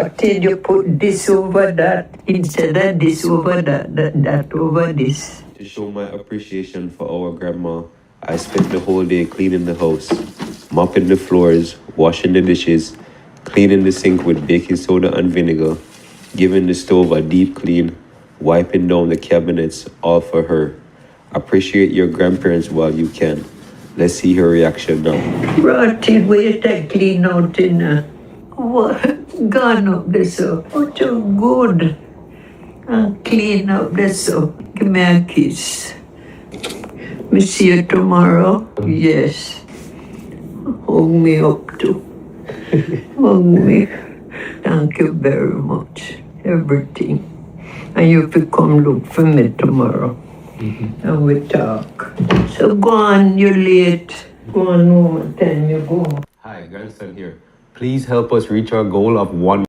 rotted, you put this over that instead of this over that over this. To show my appreciation for our grandma, I spent the whole day cleaning the house, mopping the floors, washing the dishes, cleaning the sink with baking soda and vinegar, giving the stove a deep clean, wiping down the cabinets, all for her. Appreciate your grandparents while you can. Let's see her reaction now. Rotted, wait I clean out in what? Gone up this so. Oh, so good. And clean up this so. Give me a kiss. Me see you tomorrow? Yes. Hug me up too. Hug me. Thank you very much. Everything. And you will come look for me tomorrow. And we talk. So go on, you're late. Go on home and tell me go. Hi, grandson here. Please help us reach our goal of 1